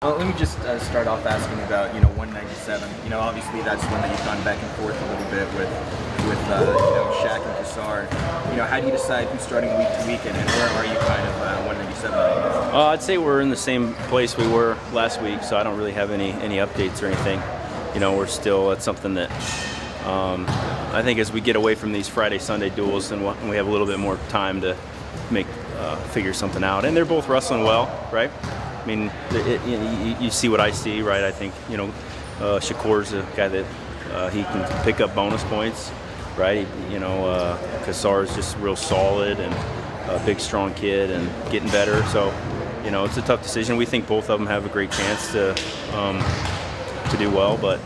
Well, let me just start off asking about 197. Obviously that's one that you've gone back and forth a little bit with Shaq and Cassar. How do you decide who's starting week to week, and where are you kind of 197? I'd say we're in the same place we were last week, so I don't really have any updates or anything. We're still at something that I think as we get away from these Friday Sunday duels and we have a little bit more time to figure something out. And they're both wrestling well, right? I mean, you see what I see, right? I think Shakur's a guy that he can pick up bonus points, right? Cassar is just real solid and a big, strong kid and getting better. So, it's a tough decision. We think both of them have a great chance to do well, but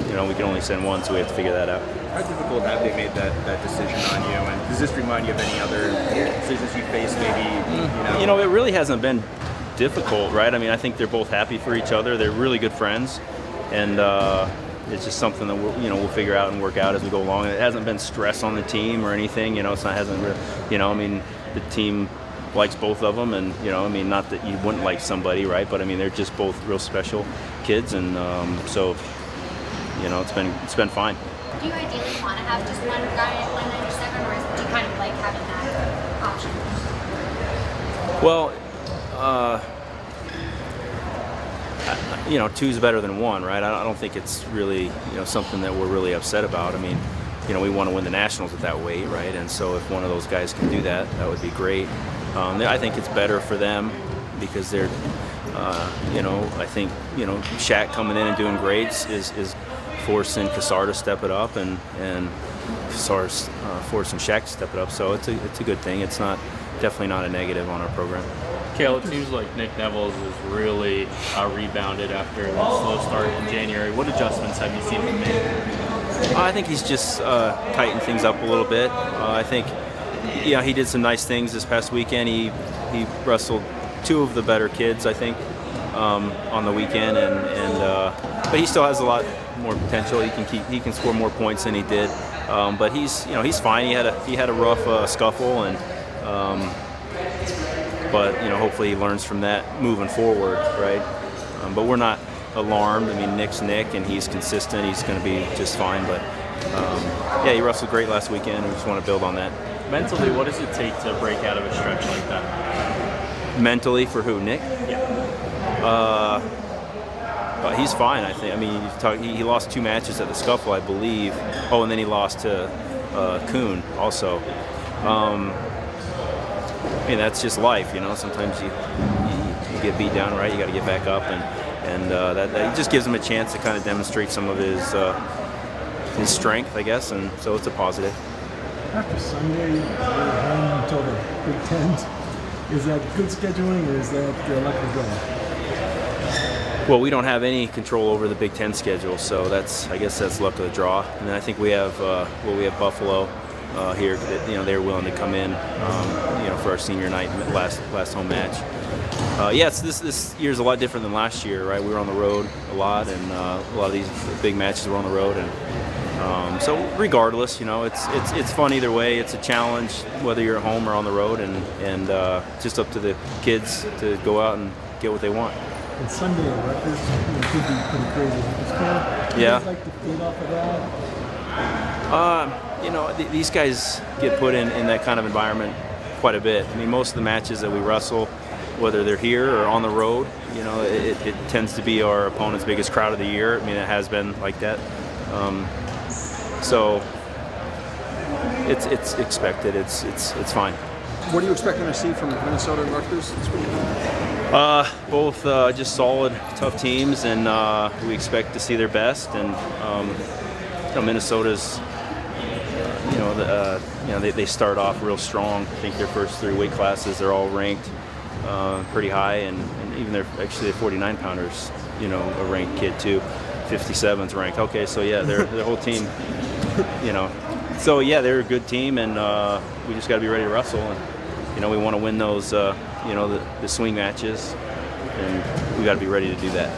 we can only send one, so we have to figure that out. How difficult have they made that decision on you? And does this remind you of any other decisions you faced? Maybe it really hasn't been difficult, right? I mean, I think they're both happy for each other. They're really good friends, and it's just something that we'll figure out and work out as we go along. It hasn't been stress on the team or anything. I mean, the team likes both of them, and not that you wouldn't like somebody, right? But I mean, they're just both real special kids, and so it's been fine. Do you ideally want to have just one guy at 197, or do you kind of like having that option? Well, two's better than one, right? I don't think it's really something that we're really upset about. I mean, we want to win the Nationals at that weight, right? And so if one of those guys can do that, that would be great. I think it's better for them because they're, I think Shaq coming in and doing great is forcing Cassar to step it up, and Cassar's forcing Shaq to step it up. So it's a good thing. It's definitely not a negative on our program. Cael, it seems like Nick Neville's is really rebounded after a slow start in January. What adjustments have you seen him make? I think he's just tightened things up a little bit. I think he did some nice things this past weekend. He wrestled two of the better kids, I think, on the weekend, but he still has a lot more potential. He can score more points than he did, but he's fine. He had a rough scuffle, and but hopefully he learns from that moving forward, right? But we're not alarmed. I mean, Nick's Nick, and he's consistent. He's going to be just fine. But he wrestled great last weekend. We just want to build on that. Mentally, what does it take to break out of a stretch like that? Mentally, for who? Nick? Yeah. He's fine, I think. I mean, he lost 2 matches at the scuffle, I believe. Oh, and then he lost to Kuhn also. I mean, that's just life, Sometimes you get beat down, right? You got to get back up, and that just gives him a chance to kind of demonstrate some of his strength, I guess, and so it's a positive. After Sunday, you're home until the Big Ten. Is that good scheduling, or is that luck of the draw? Well, we don't have any control over the Big Ten schedule, so I guess that's luck of the draw. And then I think we have Buffalo here. That, they're willing to come in, for our senior night last home match. This year's a lot different than last year, right? We were on the road a lot, and a lot of these big matches were on the road, and so regardless, it's fun either way. It's a challenge whether you're at home or on the road, and just up to the kids to go out and get what they want. And Sunday at Rutgers could be pretty crazy. Do you guys like to feed off of that? These guys get put in that kind of environment quite a bit. I mean, most of the matches that we wrestle, whether they're here or on the road, it tends to be our opponent's biggest crowd of the year. I mean, it has been like that. So it's expected. It's fine. What are you expecting to see from Minnesota and Rutgers this week? Both just solid, tough teams, and we expect to see their best. And Minnesota's, they start off real strong. I think their first 3 weight classes, they're all ranked pretty high, and even the 49-pounders, a ranked kid too. 57's ranked. Okay, so yeah, their whole team, So yeah, they're a good team, and we just got to be ready to wrestle. And we want to win those, the swing matches, and we got to be ready to do that.